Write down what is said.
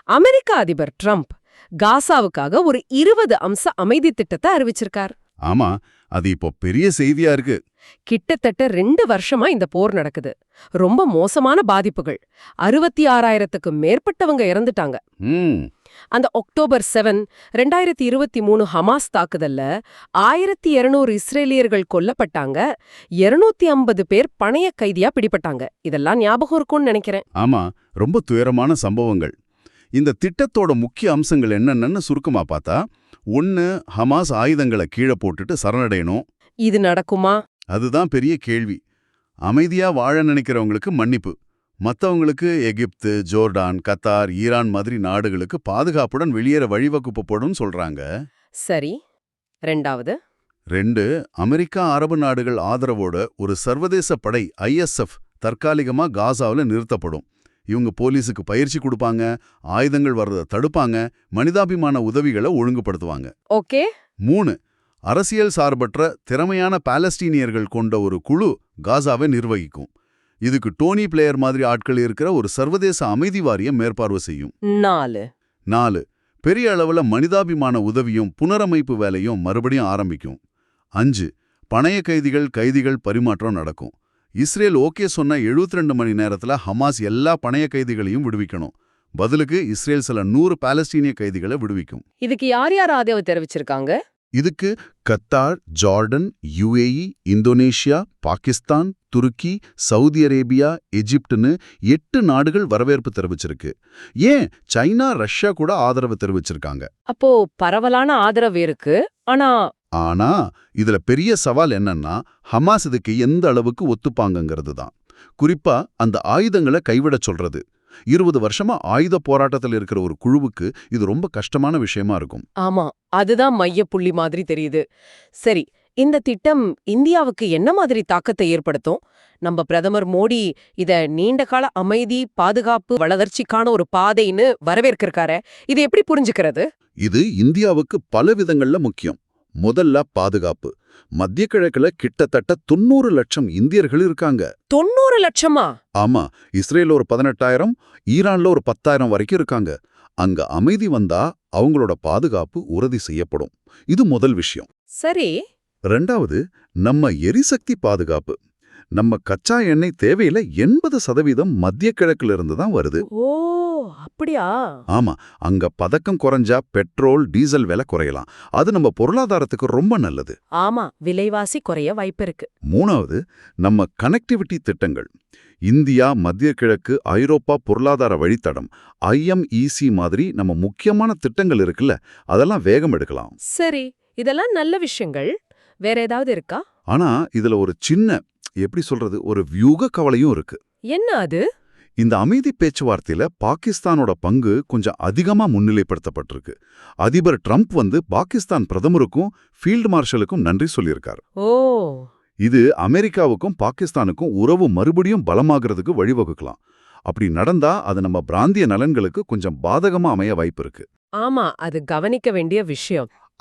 அமெரிக்க அதிபர் ட்ரம்ப் காசாவுக்காக ஒரு 20 அம்ச அமைதி திட்டத்தை அறிவிச்சிருக்கார். ஆமா, அது இப்போ பெரிய செய்தியா இருக்கு. கிட்டத்தட்ட 2 வருஷமா இந்த போர் நடக்குது. ரொம்ப மோசமான பாதிப்புகள். 66,000க்கு மேற்பட்டவங்க இறந்துட்டாங்க. ம் அந்த அக்டோபர் 7, 2023 ஹமாஸ் தாக்குதல்ல 1200 இஸ்ரேலியர்கள் கொல்லப்பட்டாங்க. 250 பேர் பணைய கைதியா பிடிபட்டாங்க. இதெல்லாம் ஞாபகம் இருக்கும்னு நினைக்கிறேன். ஆமா, ரொம்ப துயரமான சம்பவங்கள். இந்த திட்டத்தோட முக்கிய அம்சங்கள் என்னென்னு சுருக்கமா பார்த்தா, 1, ஹமாஸ் ஆயுதங்களை கீழே போட்டுட்டு சரணடையணும். இது நடக்குமா? அதுதான் பெரிய கேள்வி. அமைதியா வாழ நினைக்கிறவங்களுக்கு மன்னிப்பு, மத்தவங்களுக்கு எகிப்து, ஜோர்டான், கத்தார், ஈரான் மாதிரி நாடுகளுக்கு பாதுகாப்புடன் வெளியேற வழிவகுப்படும் சொல்றாங்க. சரி. 2வது, 2, அமெரிக்கா, அரபு நாடுகள் ஆதரவோட ஒரு சர்வதேச படை ISF தற்காலிகமா காசாவுல நிறுத்தப்படும். இவங்க போலீஸுக்கு பயிற்சி கொடுப்பாங்க, ஆயுதங்கள் வர்றதை தடுப்பாங்க, மனிதாபிமான உதவிகளை ஒழுங்குபடுத்துவாங்க. ஓகே. 3, அரசியல் சார்பற்ற திறமையான பாலஸ்தீனியர்கள் கொண்ட ஒரு குழு காசாவை நிர்வகிக்கும். இதுக்கு டோனி பிளேயர் மாதிரி ஆட்கள் இருக்கிற ஒரு சர்வதேச அமைதி வாரியம் மேற்பார்வை செய்யும். 4, பெரிய அளவுல மனிதாபிமான உதவியும் புனரமைப்பு வேலையும் மறுபடியும் ஆரம்பிக்கும். 5, பணைய கைதிகள் பரிமாற்றம் நடக்கும். இஸ்ரேல் ஓகே சொன்ன 72 மணி நேரத்துல ஹமாஸ் எல்லா பணைய கைதிகளையும் விடுவிக்கணும். பதிலுக்கு இஸ்ரேல் சில 100 பாலஸ்தீனிய கைதிகளை விடுவிக்கும். இதுக்கு யார் ஆதரவு தெரிவிச்சிருக்காங்க? இதுக்கு Qatar, Jordan, UAE, Indonesia, Pakistan, துருக்கி, சவுதி அரேபியா, எஜிப்டுன்னு 8 நாடுகள் வரவேற்பு தெரிவிச்சிருக்கு. ஏன் சைனா, ரஷ்யா கூட ஆதரவு தெரிவிச்சிருக்காங்க. அப்போ பரவலான ஆதரவு இருக்கு. ஆனா இதுல பெரிய சவால் என்னன்னா, ஹமாஸ் இதுக்கு எந்த அளவுக்கு ஒத்துப்பாங்கங்கிறது தான். குறிப்பா அந்த ஆயுதங்களை கைவிடச் சொல்றது. 20 வருஷமா ஆயுத போராட்டத்தில் இருக்கிற ஒரு குழுவுக்கு இது ரொம்ப கஷ்டமான விஷயமா இருக்கும். ஆமா, அதுதான் மையப்புள்ளி மாதிரி தெரியுது. சரி, இந்த திட்டம் இந்தியாவுக்கு என்ன மாதிரி தாக்கத்தை ஏற்படுத்தும்? நம்ம பிரதமர் மோடி இத நீண்டகால அமைதி, பாதுகாப்பு, வளர்ச்சிக்கான ஒரு பாதைன்னு வரவேற்கிருக்காரு. இது எப்படி புரிஞ்சுக்கிறது? இது இந்தியாவுக்கு பல விதங்கள்ல முக்கியம். முதல்ல பாதுகாப்பு. மத்திய கிழக்குல கிட்டத்தட்ட 90 லட்சம் இந்தியர்கள் இருக்காங்க. 90 லட்சமா? ஆமா, இஸ்ரேல் ஒரு 18,000, ஈரான்ல ஒரு 10,000 வரைக்கும் இருக்காங்க. அங்க அமைதி வந்தா அவங்களோட பாதுகாப்பு உறுதி செய்யப்படும். இது முதல் விஷயம். சரி. 2வது, நம்ம எரிசக்தி பாதுகாப்பு. நம்ம கச்சா எண்ணெய் தேவையில 80% மத்திய கிழக்குல இருந்து தான் வருது. ஓ, அப்படியா? ஆமா, அங்க பதக்கம் குறைஞ்சா பெட்ரோல், டீசல் விலை குறையலாம். அது நம்ம பொருளாதாரத்துக்கு ரொம்ப நல்லது. ஆமா, விலைவாசி குறைய வாய்ப்பு இருக்கு. 3வது, நம்ம கனெக்டிவிட்டி திட்டங்கள். இந்தியா, மத்திய கிழக்கு, ஐரோப்பா பொருளாதார வழித்தடம் IMEC மாதிரி நம்ம முக்கியமான திட்டங்கள் இருக்குல்ல, அதெல்லாம் வேகம் எடுக்கலாம். சரி, இதெல்லாம் நல்ல விஷயங்கள். வேற ஏதாவது இருக்கா? ஆனா இதுல ஒரு சின்ன, எப்படி சொல்றது, ஒரு வியூக கவலையும் இருக்கு. என்ன அது? இந்த அமைதி பேச்சுவார்த்தையில பாகிஸ்தானோட பங்கு கொஞ்சம் அதிகமா முன்னிலைப்படுத்தப்பட்டிருக்கு. அதிபர் ட்ரம்ப் பாகிஸ்தான் பிரதமருக்கும் ஃபீல்டு மார்ஷலுக்கும் நன்றி சொல்லியிருக்கார். ஓ, இது அமெரிக்காவுக்கும் பாகிஸ்தானுக்கும் உறவு மறுபடியும் பலமாகிறதுக்கு வழிவகுக்கலாம். அப்படி நடந்தா அது நம்ம பிராந்திய நலன்களுக்கு கொஞ்சம் பாதகமா அமைய வாய்ப்பு இருக்கு. ஆமா, அது கவனிக்க வேண்டிய விஷயம்.